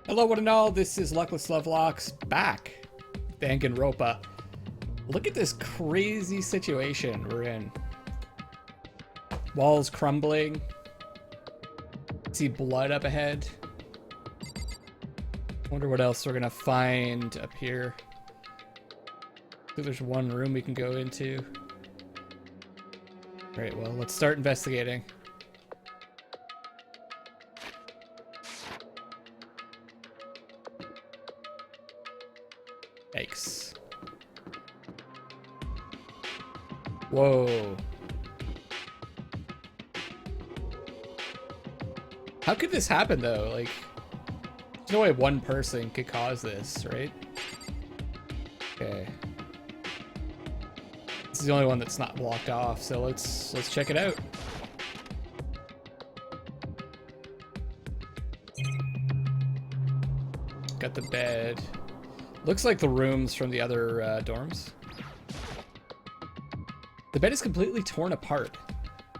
Hello one and all, this is Luckless Lovelocks back. Danganronpa. Look at this crazy situation we're in. Walls crumbling. See blood up ahead. Wonder what else we're gonna find up here. I think there's one room we can go into. Alright, well, let's start investigating. Yikes. Whoa. How could this happen though? Like, there's no way one person could cause this, right? Okay. This is the only one that's not blocked off, so let's check it out. Got the bed. Looks like the rooms from the other dorms. The bed is completely torn apart.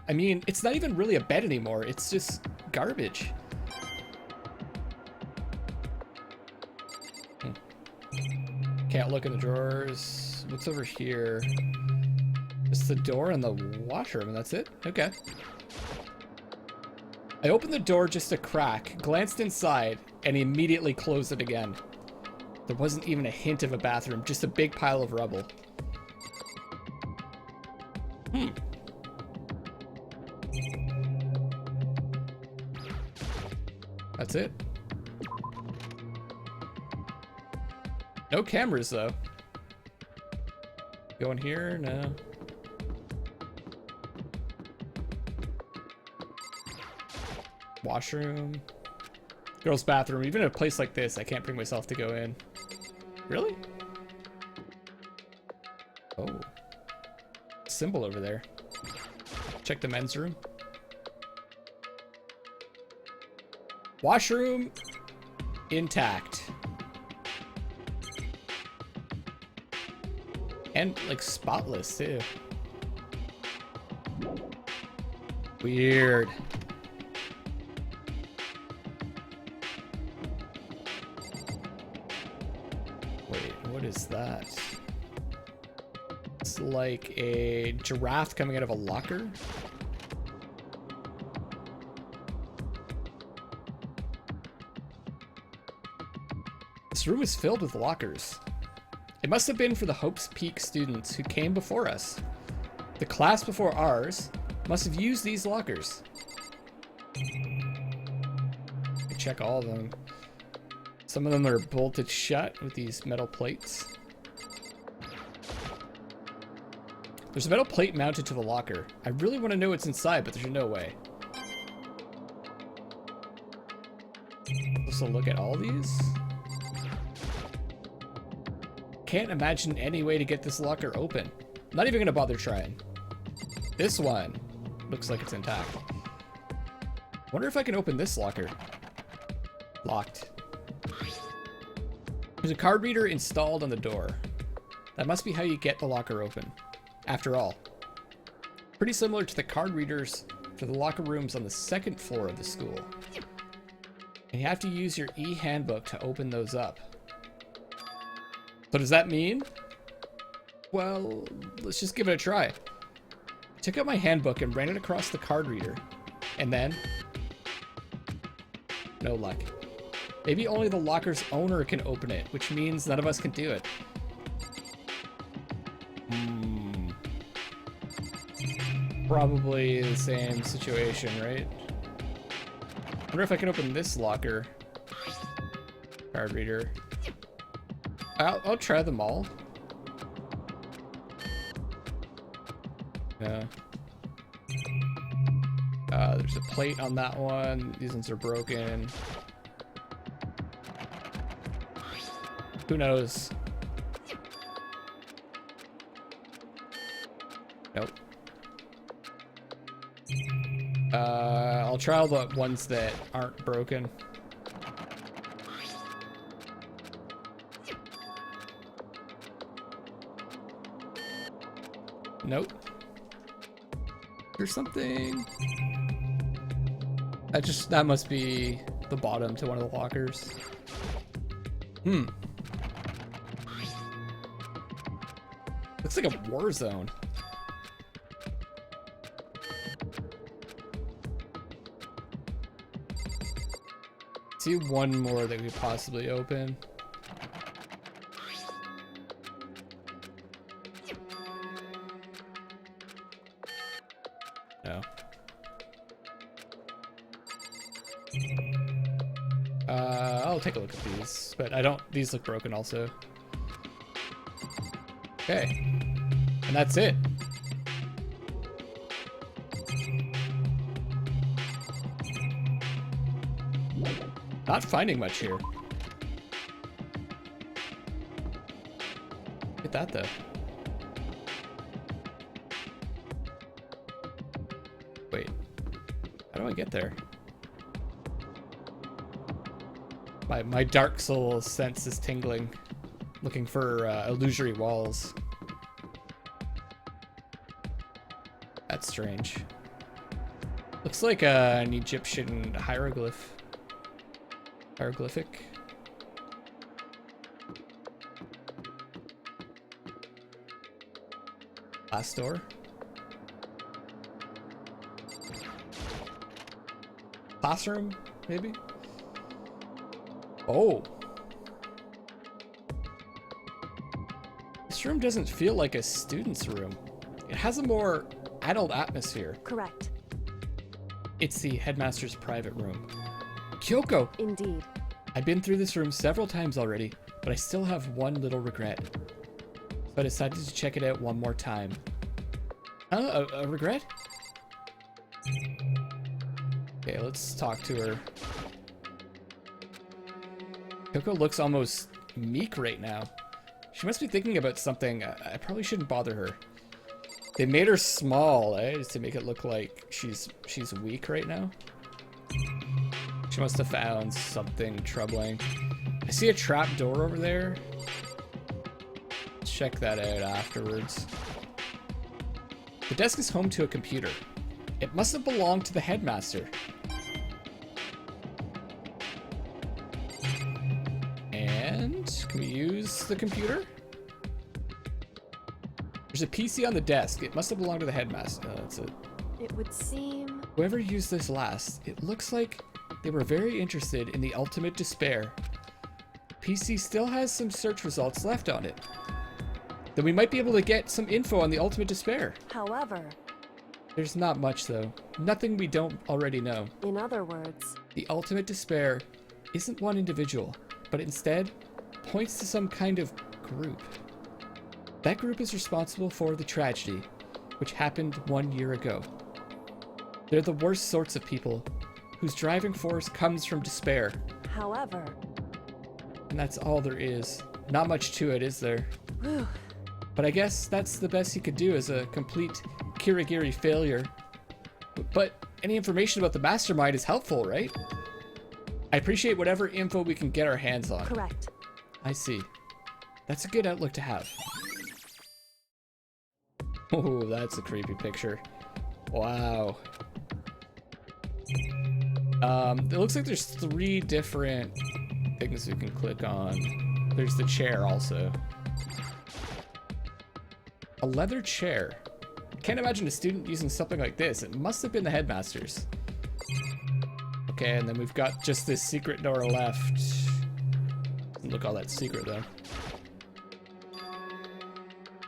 I mean, it's not even really a bed anymore. It's just garbage. Can't look in the drawers. What's over here? Just the door and the washroom, and that's it? Okay. I opened the door just a crack, glanced inside, and immediately closed it again. There wasn't even a hint of a bathroom, just a big pile of rubble. That's it. No cameras, though. Go in here? No. Washroom. Girls' bathroom. Even in a place like this, I can't bring myself to go in. Really? Oh. Symbol over there. Check the men's room. Washroom intact. And like spotless too. Weird. What is that? It's like a giraffe coming out of a locker. This room is filled with lockers. It must have been for the Hope's Peak students who came before us. The class before ours must have used these lockers. Check all of them. Some of them are bolted shut with these metal plates. There's a metal plate mounted to the locker. I really want to know what's inside, but there's no way. Let's look at all these. Can't imagine any way to get this locker open. Not even gonna bother trying. This one looks like it's intact. Wonder if I can open this locker. Locked. There's a card reader installed on the door. That must be how you get the locker open. After all, pretty similar to the card readers for the locker rooms on the second floor of the school. And you have to use your e-handbook to open those up. So does that mean? Well, let's just give it a try. I took out my handbook and ran it across the card reader. And then, no luck. Maybe only the locker's owner can open it, which means none of us can do it. Probably the same situation, right? Wonder if I can open this locker. Card reader. I'll try them all. Yeah. There's a plate on that one. These ones are broken. Who knows? Nope. I'll try all the ones that aren't broken. Nope. There's something. That must be the bottom to one of the lockers. Looks like a war zone. See one more that we could possibly open. No. I'll take a look at these, but I don't. These look broken also. Okay, and that's it. Not finding much here. Look at that though. Wait, how do I get there? My dark soul sense is tingling, looking for illusory walls. That's strange. Looks like an Egyptian hieroglyph. Hieroglyphic. Last door. Classroom, maybe? Oh. This room doesn't feel like a student's room. It has a more adult atmosphere. Correct. It's the headmaster's private room. Kyoko! Indeed. I've been through this room several times already, but I still have one little regret. So I decided to check it out one more time. A regret? Okay, let's talk to her. Kyoko looks almost meek right now. She must be thinking about something. I probably shouldn't bother her. They made her small, just to make it look like she's weak right now. She must have found something troubling. I see a trap door over there. Let's check that out afterwards. The desk is home to a computer. It must have belonged to the headmaster. And can we use the computer? There's a PC on the desk. It must have belonged to the headmaster. That's it. It would seem... Whoever used this last, it looks like they were very interested in the ultimate despair. PC still has some search results left on it. Then we might be able to get some info on the ultimate despair. However... There's not much though. Nothing we don't already know. In other words... The ultimate despair isn't one individual, but instead points to some kind of group. That group is responsible for the tragedy, which happened 1 year ago. They're the worst sorts of people, whose driving force comes from despair. However... And that's all there is. Not much to it, is there? Whew. But I guess that's the best he could do as a complete Kirigiri failure. But any information about the mastermind is helpful, right? I appreciate whatever info we can get our hands on. Correct. I see. That's a good outlook to have. Oh, that's a creepy picture. Wow. It looks like there's 3 different things we can click on. There's the chair also. A leather chair. Can't imagine a student using something like this. It must have been the headmaster's. Okay, and then we've got just this secret door left. Doesn't look all that secret though.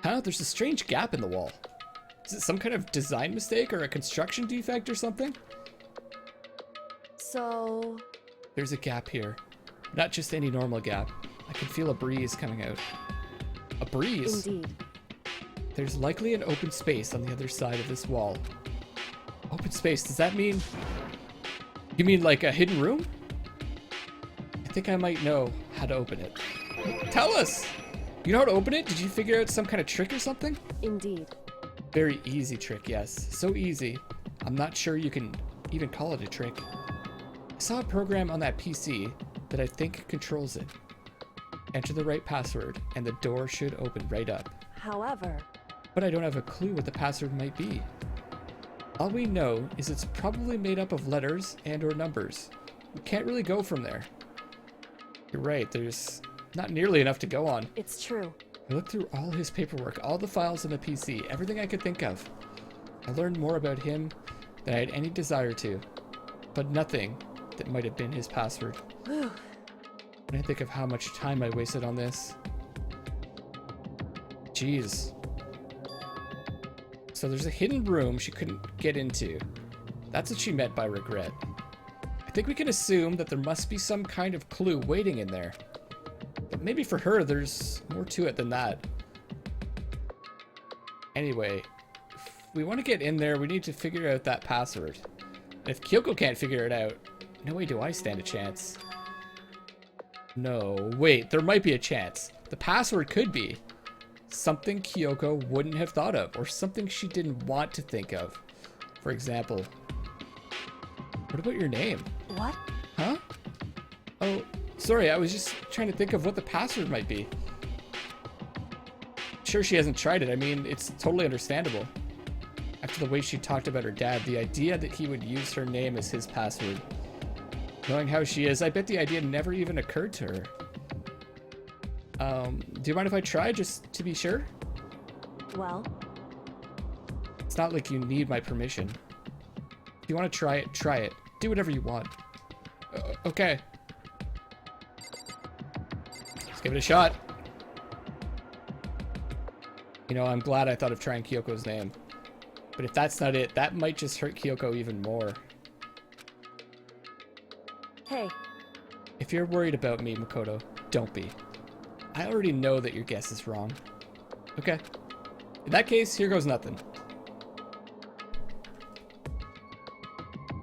Huh? There's a strange gap in the wall. Is it some kind of design mistake or a construction defect or something? So... There's a gap here. Not just any normal gap. I can feel a breeze coming out. A breeze? Indeed. There's likely an open space on the other side of this wall. Open space, does that mean... You mean like a hidden room? I think I might know how to open it. Tell us! You know how to open it? Did you figure out some kind of trick or something? Indeed. Very easy trick, yes. So easy. I'm not sure you can even call it a trick. I saw a program on that PC that I think controls it. Enter the right password and the door should open right up. However... But I don't have a clue what the password might be. All we know is it's probably made up of letters and or numbers. We can't really go from there. You're right, there's not nearly enough to go on. It's true. I looked through all his paperwork, all the files on the PC, everything I could think of. I learned more about him than I had any desire to, but nothing that might have been his password. Whew. When I think of how much time I wasted on this. Jeez. So there's a hidden room she couldn't get into. That's what she meant by regret. I think we can assume that there must be some kind of clue waiting in there. But maybe for her, there's more to it than that. Anyway, if we want to get in there, we need to figure out that password. And if Kyoko can't figure it out, no way do I stand a chance. No, wait, there might be a chance. The password could be something Kyoko wouldn't have thought of, or something she didn't want to think of. For example, what about your name? What? Huh? Oh, sorry, I was just trying to think of what the password might be. Sure, she hasn't tried it. I mean, it's totally understandable. After the way she talked about her dad, the idea that he would use her name as his password. Knowing how she is, I bet the idea never even occurred to her. Do you mind if I try, just to be sure? Well, It's not like you need my permission. If you want to try it, try it. Do whatever you want. Okay. Let's give it a shot. You know, I'm glad I thought of trying Kyoko's name. But if that's not it, that might just hurt Kyoko even more. hey, If you're worried about me, Makoto, don't be. I already know that your guess is wrong. Okay. In that case, here goes nothing.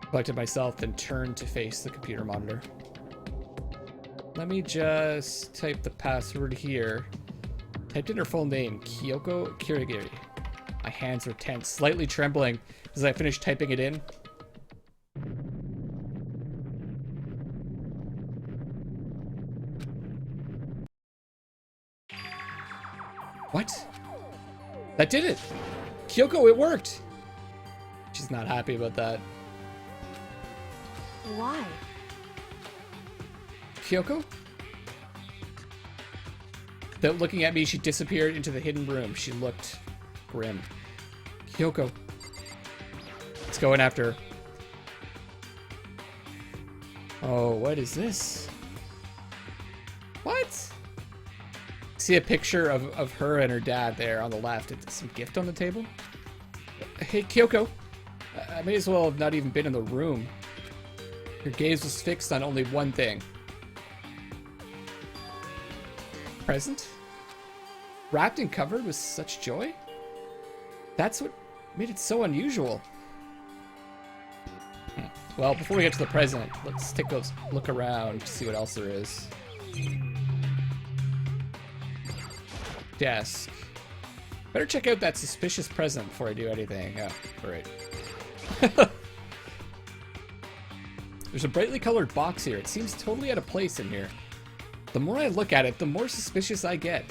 Collected myself, then turned to face the computer monitor. Let me just type the password here. Typed in her full name, Kyoko Kirigiri. My hands were tense, slightly trembling as I finished typing it in. What? That did it! Kyoko, it worked! She's not happy about that. why? Kyoko? Without looking at me, she disappeared into the hidden room. She looked grim. Kyoko. Let's go in after her. Oh, what is this? What? See a picture of her and her dad there on the left. It's some gift on the table. Hey, Kyoko. I may as well have not even been in the room. Her gaze was fixed on only one thing. Present? Wrapped and covered with such joy? That's what made it so unusual. Well, before we get to the present, let's take a look around to see what else there is. Desk. Better check out that suspicious present before I do anything. Oh, great. There's a brightly colored box here. It seems totally out of place in here. The more I look at it, the more suspicious I get.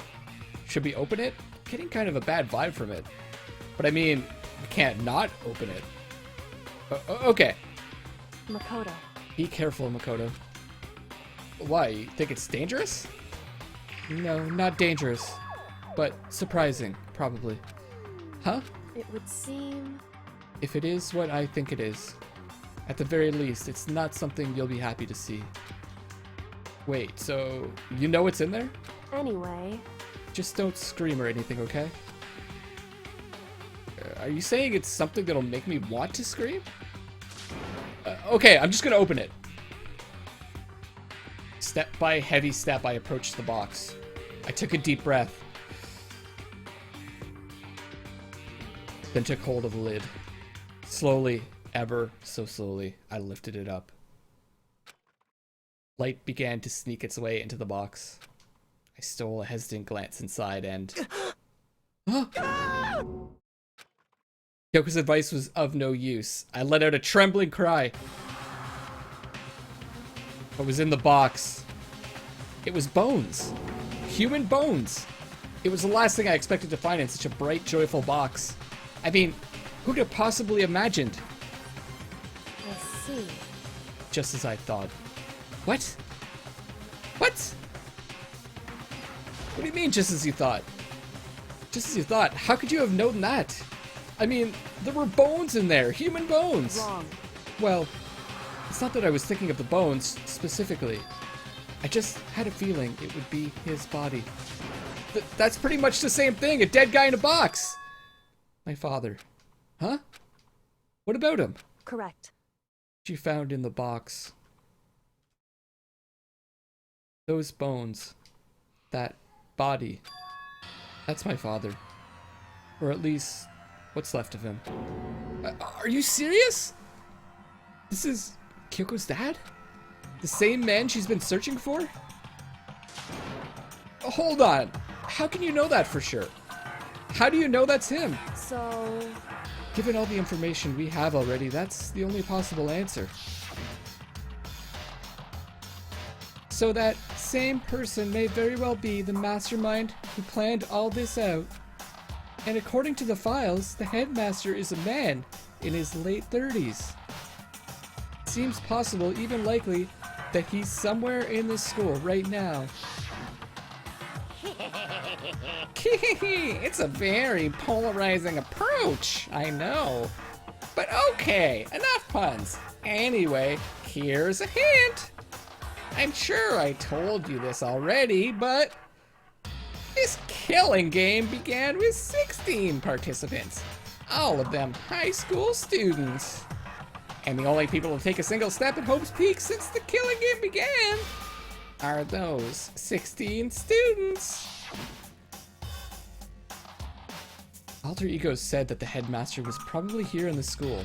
Should we open it? I'm getting kind of a bad vibe from it. But I mean, we can't not open it. Okay. Makoto. Be careful, Makoto. Why? You think it's dangerous? No, not dangerous. But surprising, probably. Huh? It would seem... If it is what I think it is, at the very least, it's not something you'll be happy to see. Wait, so you know what's in there? Anyway, Just don't scream or anything, okay? Are you saying it's something that'll make me want to scream? Okay, I'm just gonna open it. Step by heavy step, I approached the box. I took a deep breath. Then took hold of the lid. Slowly, ever so slowly, I lifted it up. Light began to sneak its way into the box. I stole a hesitant glance inside and... Kyoko's advice was of no use. I let out a trembling cry. What was in the box? It was bones. Human bones. It was the last thing I expected to find in such a bright, joyful box. I mean, who could have possibly imagined? I see. Just as I thought. What? What? What do you mean, just as you thought? Just as you thought? How could you have known that? I mean, there were bones in there, human bones. Wrong. Well, it's not that I was thinking of the bones specifically. I just had a feeling it would be his body. That's pretty much the same thing, a dead guy in a box. My father. Huh? What about him? Correct. She found in the box. Those bones. That body. That's my father. Or at least, what's left of him. Are you serious? This is Kyoko's dad? The same man she's been searching for? Hold on. How can you know that for sure? How do you know that's him? So... Given all the information we have already, that's the only possible answer. So that same person may very well be the mastermind who planned all this out. And according to the files, the headmaster is a man in his late 30s. Seems possible, even likely, that he's somewhere in this school right now. It's a very polarizing approach, I know. But okay, enough puns. Anyway, here's a hint. I'm sure I told you this already, but this killing game began with 16 participants. All of them high school students. And the only people to take a single step at Hope's Peak since the killing game began are those 16 students. Alter Egos said that the headmaster was probably here in the school,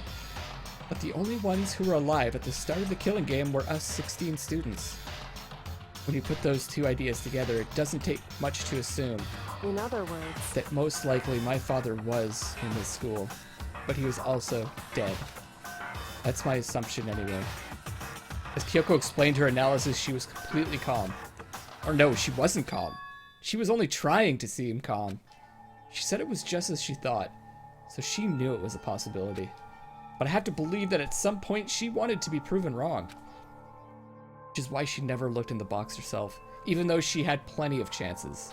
but the only ones who were alive at the start of the killing game were us 16 students. When you put those two ideas together, it doesn't take much to assume in other words, that most likely my father was in this school, but he was also dead. That's my assumption anyway. As Kyoko explained her analysis, she was completely calm. Or no, she wasn't calm. She was only trying to seem calm. She said it was just as she thought, so she knew it was a possibility. But I have to believe that at some point she wanted to be proven wrong. Which is why she never looked in the box herself, even though she had plenty of chances.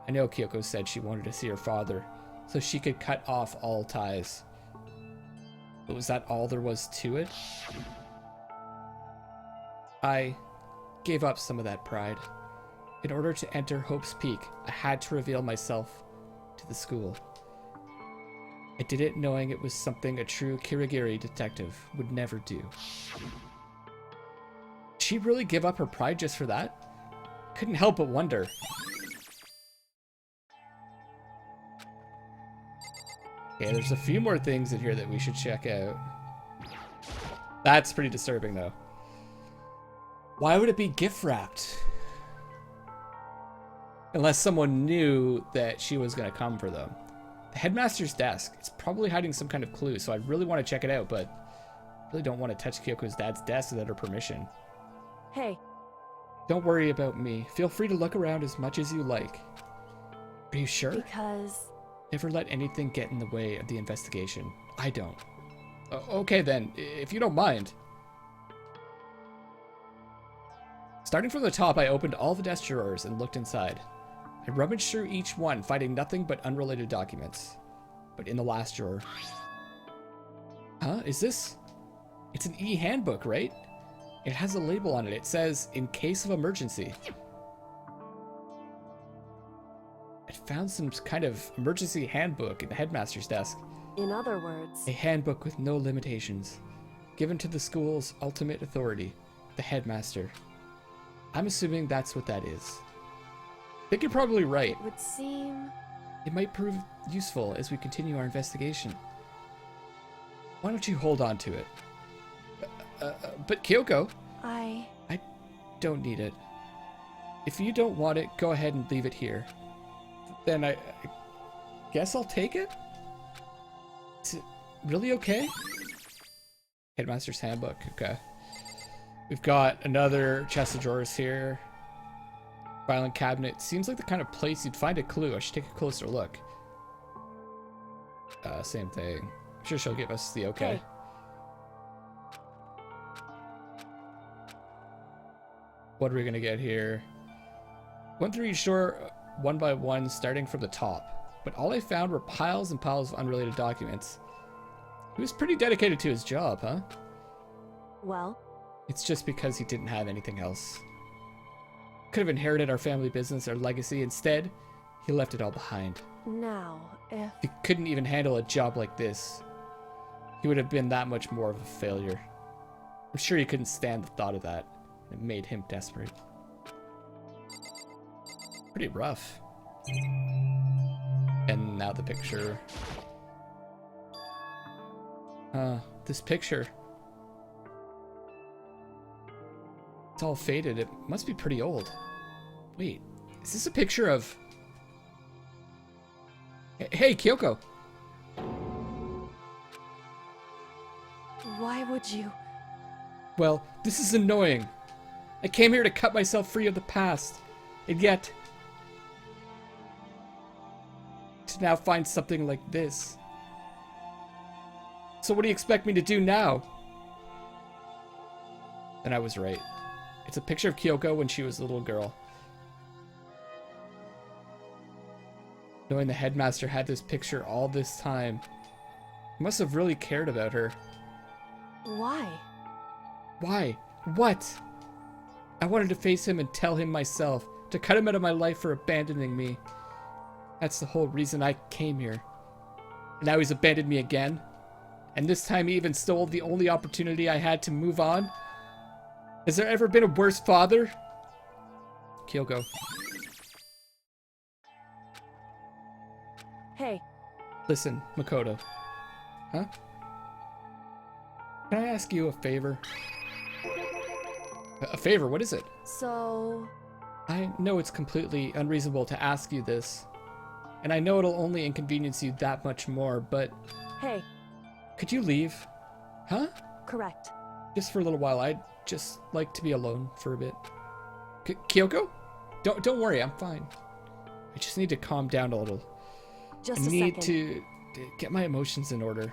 I know Kyoko said she wanted to see her father, so she could cut off all ties. But was that all there was to it? I gave up some of that pride. In order to enter Hope's Peak, I had to reveal myself to the school. I did it knowing it was something a true Kirigiri detective would never do. Did she really give up her pride just for that? Couldn't help but wonder. Okay, there's a few more things in here that we should check out. That's pretty disturbing though. Why would it be gift wrapped? Unless someone knew that she was going to come for them. The headmaster's desk. It's probably hiding some kind of clue, so I really want to check it out, but I really don't want to touch Kyoko's dad's desk without her permission. Hey. Don't worry about me. Feel free to look around as much as you like. Are you sure? Because... Never let anything get in the way of the investigation. I don't. Okay then, if you don't mind. Starting from the top, I opened all the desk drawers and looked inside. I rummaged through each one, finding nothing but unrelated documents. But in the last drawer... Huh? Is this... It's an e-handbook, right? It has a label on it. It says, in case of emergency. I found some kind of emergency handbook in the headmaster's desk. In other words... A handbook with no limitations. Given to the school's ultimate authority, the headmaster. I'm assuming that's what that is. I think you're probably right. It would seem... It might prove useful as we continue our investigation. Why don't you hold on to it? But Kyoko... I don't need it. If you don't want it, go ahead and leave it here. Then I guess I'll take it? Is it really okay? Headmaster's handbook, okay. We've got another chest of drawers here. Violent cabinet. Seems like the kind of place you'd find a clue. I should take a closer look. Same thing. I'm sure she'll give us the okay. Hey. What are we gonna get here? Went through each door one by one, starting from the top. But all I found were piles and piles of unrelated documents. He was pretty dedicated to his job, huh? Well? It's just because he didn't have anything else. Could have inherited our family business, our legacy. Instead, he left it all behind. Now, if... He couldn't even handle a job like this. He would have been that much more of a failure. I'm sure he couldn't stand the thought of that. It made him desperate. Pretty rough. And now the picture. This picture. It's all faded. It must be pretty old. Wait, is this a picture of... Hey, Kyoko! Why would you? Well, this is annoying. I came here to cut myself free of the past. And yet... to now find something like this. So what do you expect me to do now? And I was right. It's a picture of Kyoko when she was a little girl. Knowing the headmaster had this picture all this time, he must have really cared about her. Why? Why? What? I wanted to face him and tell him myself, to cut him out of my life for abandoning me. That's the whole reason I came here. And now he's abandoned me again. And this time he even stole the only opportunity I had to move on. Has there ever been a worse father? Kyoko. Hey. Listen, Makoto. Huh? Can I ask you a favor? A favor? What is it? So... I know it's completely unreasonable to ask you this. And I know it'll only inconvenience you that much more, but... Hey. Could you leave? Huh? Correct. Just for a little while. I'd just like to be alone for a bit. Kyoko? Don't worry, I'm fine. I just need to calm down a little. Just I a need second. to get my emotions in order.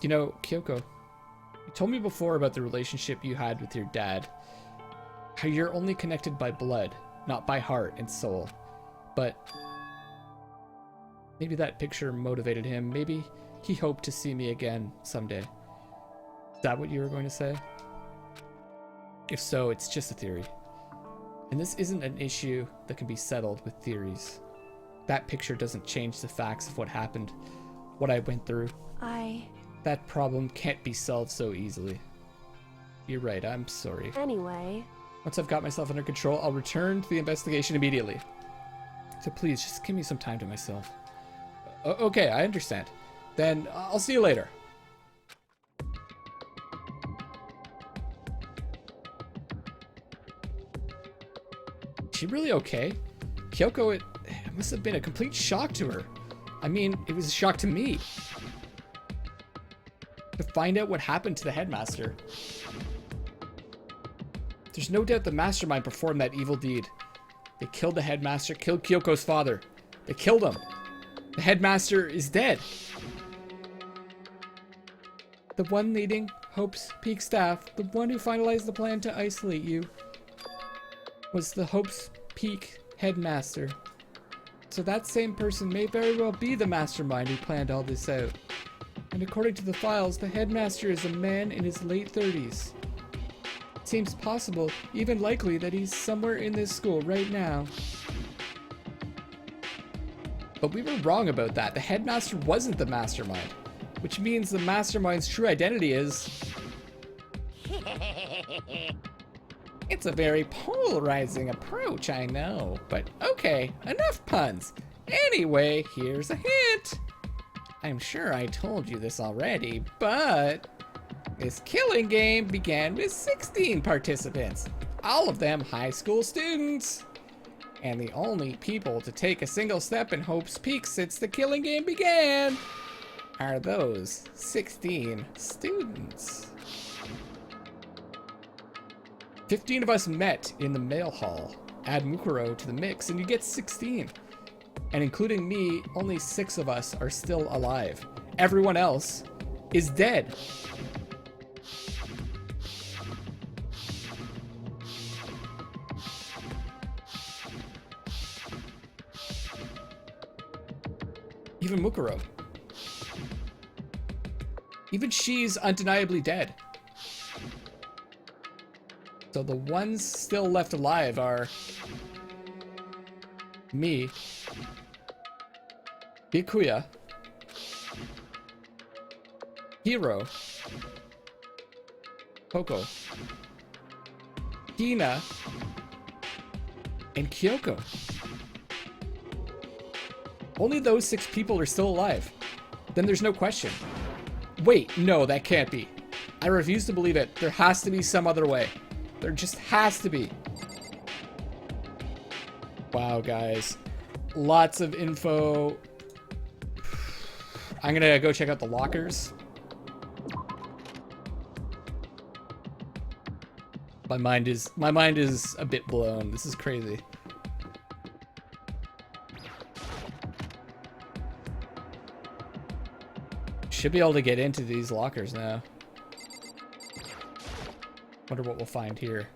You know, Kyoko, you told me before about the relationship you had with your dad. How you're only connected by blood, not by heart and soul. But maybe that picture motivated him. Maybe he hoped to see me again someday. Is that what you were going to say? If so, it's just a theory. And this isn't an issue that can be settled with theories. That picture doesn't change the facts of what happened, what I went through. That problem can't be solved so easily. You're right, I'm sorry. Anyway. Once I've got myself under control, I'll return to the investigation immediately. So please, just give me some time to myself. Okay, I understand. Then I'll see you later. Is she really okay? Kyoko, it must have been a complete shock to her. I mean, it was a shock to me. To find out what happened to the headmaster. There's no doubt the mastermind performed that evil deed. They killed the headmaster, killed Kyoko's father. They killed him. The headmaster is dead. The one leading Hope's Peak staff, the one who finalized the plan to isolate you, was the Hope's Peak headmaster. So that same person may very well be the mastermind who planned all this out. And according to the files, the headmaster is a man in his late 30s. It seems possible, even likely, that he's somewhere in this school right now. But we were wrong about that. The headmaster wasn't the mastermind, which means the mastermind's true identity is... It's a very polarizing approach, I know, but okay, enough puns. Anyway, here's a hint. I'm sure I told you this already, but this killing game began with 16 participants, all of them high school students. And the only people to take a single step in Hope's Peak since the killing game began are those 16 students. 15 of us met in the mail hall. Add Mukuro to the mix and you get 16. And including me, only 6 of us are still alive. Everyone else is dead. Even Mukuro. Even she's undeniably dead. So the ones still left alive are me, Bikuya, Hiro, Koko, Hina, and Kyoko. Only those 6 people are still alive. Then there's no question. Wait, no, that can't be. I refuse to believe it. There has to be some other way. There just has to be. Wow, guys. Lots of info. I'm gonna go check out the lockers. My mind is a bit blown. This is crazy. Should be able to get into these lockers now. Wonder what we'll find here.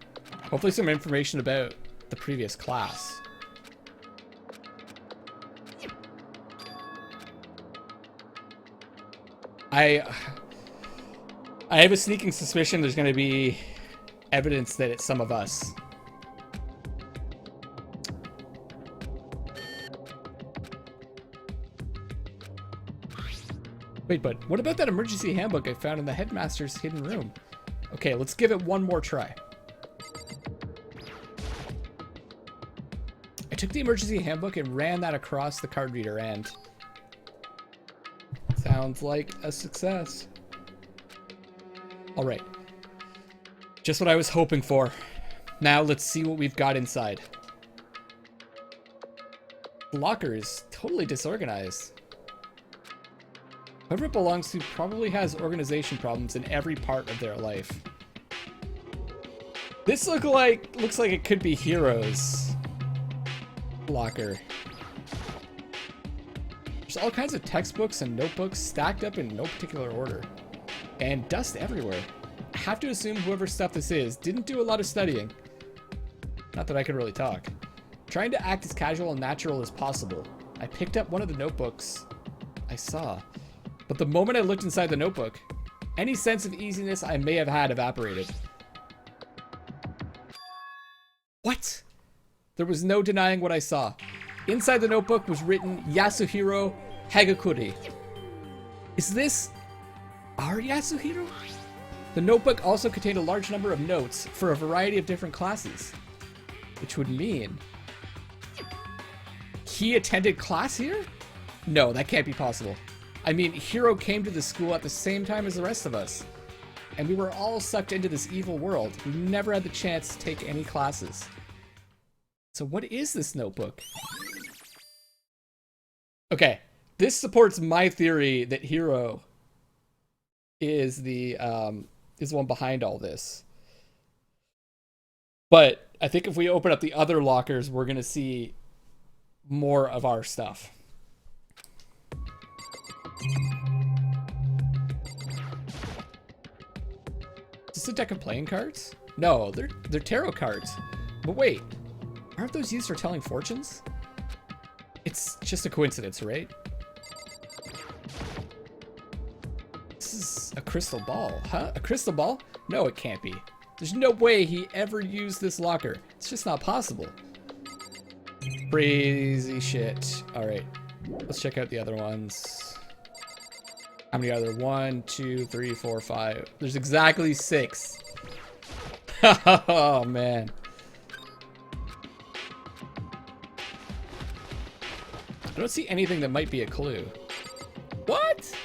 Hopefully some information about the previous class. I have a sneaking suspicion there's going to be evidence that it's some of us. Wait, but what about that emergency handbook I found in the Headmaster's hidden room? Okay, let's give it one more try. I took the emergency handbook and ran that across the card reader and... sounds like a success. Alright. Just what I was hoping for. Now let's see what we've got inside. The locker is totally disorganized. Whoever it belongs to probably has organization problems in every part of their life. This looks like it could be Hiro's locker. There's all kinds of textbooks and notebooks stacked up in no particular order. And dust everywhere. I have to assume whoever's stuff this is didn't do a lot of studying. Not that I can really talk. Trying to act as casual and natural as possible, I picked up one of the notebooks I saw. But the moment I looked inside the notebook, any sense of easiness I may have had evaporated. What? There was no denying what I saw. Inside the notebook was written Yasuhiro Hagakuri. Is this our Yasuhiro? The notebook also contained a large number of notes for a variety of different classes, which would mean he attended class here? No, that can't be possible. I mean, Hiro came to the school at the same time as the rest of us, and we were all sucked into this evil world. We never had the chance to take any classes. So what is this notebook? Okay, this supports my theory that Hiro is the one behind all this. But I think if we open up the other lockers, we're gonna see more of our stuff. Is this a deck of playing cards? No, they're tarot cards. But wait, aren't those used for telling fortunes? It's just a coincidence, right? This is a crystal ball. Huh? A crystal ball? No, it can't be. There's no way he ever used this locker. It's just not possible. Crazy shit. Alright, let's check out the other ones. How many are there? 1, 2, 3, 4, 5. There's exactly 6. Oh, man. I don't see anything that might be a clue. What?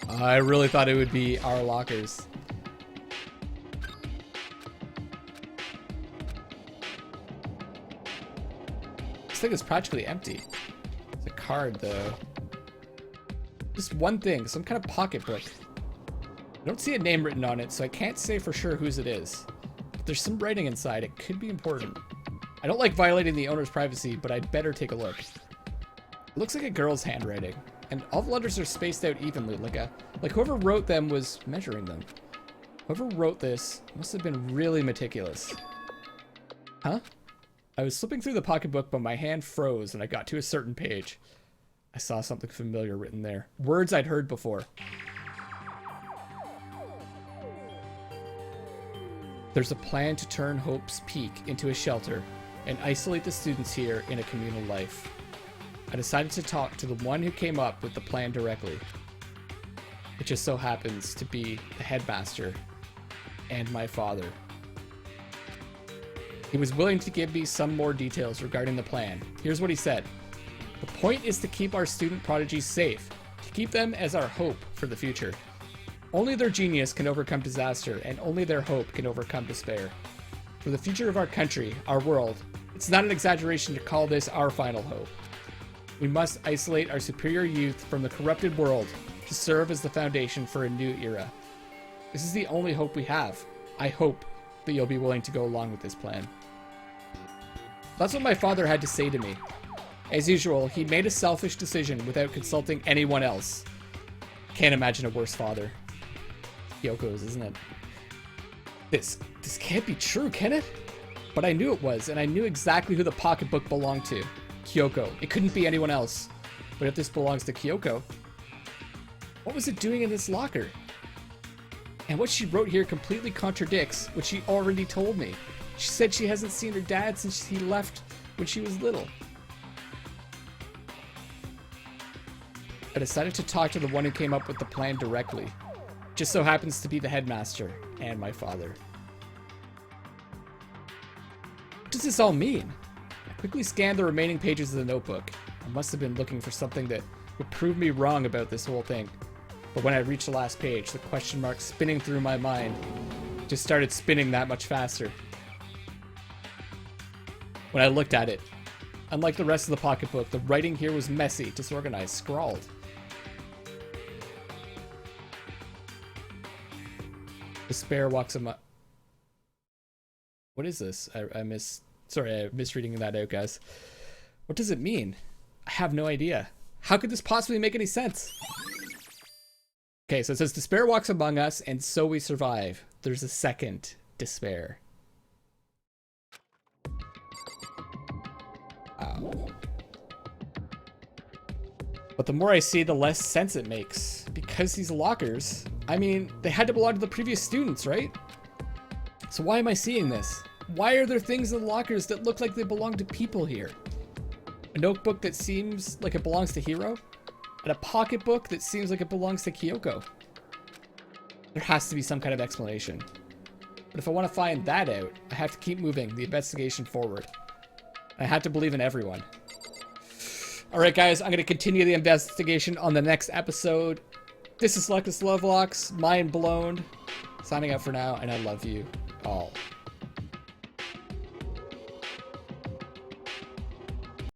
I really thought it would be our lockers. This thing is practically empty. It's a card, though. Just one thing, some kind of pocketbook. I don't see a name written on it, so I can't say for sure whose it is. But there's some writing inside. It could be important. I don't like violating the owner's privacy, but I'd better take a look. It looks like a girl's handwriting, and all the letters are spaced out evenly, like whoever wrote them was measuring them. Whoever wrote this must have been really meticulous. Huh? I was slipping through the pocketbook, but my hand froze and I got to a certain page. I saw something familiar written there. Words I'd heard before. There's a plan to turn Hope's Peak into a shelter and isolate the students here in a communal life. I decided to talk to the one who came up with the plan directly. It just so happens to be the headmaster and my father. He was willing to give me some more details regarding the plan. Here's what he said. The point is to keep our student prodigies safe, to keep them as our hope for the future. Only their genius can overcome disaster, and only their hope can overcome despair. For the future of our country, our world, it's not an exaggeration to call this our final hope. We must isolate our superior youth from the corrupted world to serve as the foundation for a new era. This is the only hope we have. I hope that you'll be willing to go along with this plan. That's what my father had to say to me. As usual, he made a selfish decision without consulting anyone else. Can't imagine a worse father. Kyoko's, isn't it? This can't be true, can it? But I knew it was, and I knew exactly who the pocketbook belonged to. Kyoko. It couldn't be anyone else. But if this belongs to Kyoko, what was it doing in this locker? And what she wrote here completely contradicts what she already told me. She said she hasn't seen her dad since he left when she was little. I decided to talk to the one who came up with the plan directly. Just so happens to be the headmaster and my father. What does this all mean? I quickly scanned the remaining pages of the notebook. I must have been looking for something that would prove me wrong about this whole thing. But when I reached the last page, the question mark spinning through my mind just started spinning that much faster. When I looked at it, unlike the rest of the pocketbook, the writing here was messy, disorganized, scrawled. Despair walks among... What is this? I'm misreading that out, guys. What does it mean? I have no idea. How could this possibly make any sense? Okay, so it says, despair walks among us, and so we survive. There's a second despair. Wow. But the more I see, the less sense it makes. Because these lockers, I mean, they had to belong to the previous students, right? So why am I seeing this? Why are there things in the lockers that look like they belong to people here? A notebook that seems like it belongs to Hiro? And a pocketbook that seems like it belongs to Kyoko? There has to be some kind of explanation. But if I want to find that out, I have to keep moving the investigation forward. I have to believe in everyone. Alright guys, I'm going to continue the investigation on the next episode. This is Luckless Lovelocks, mind blown. Signing out for now, and I love you all.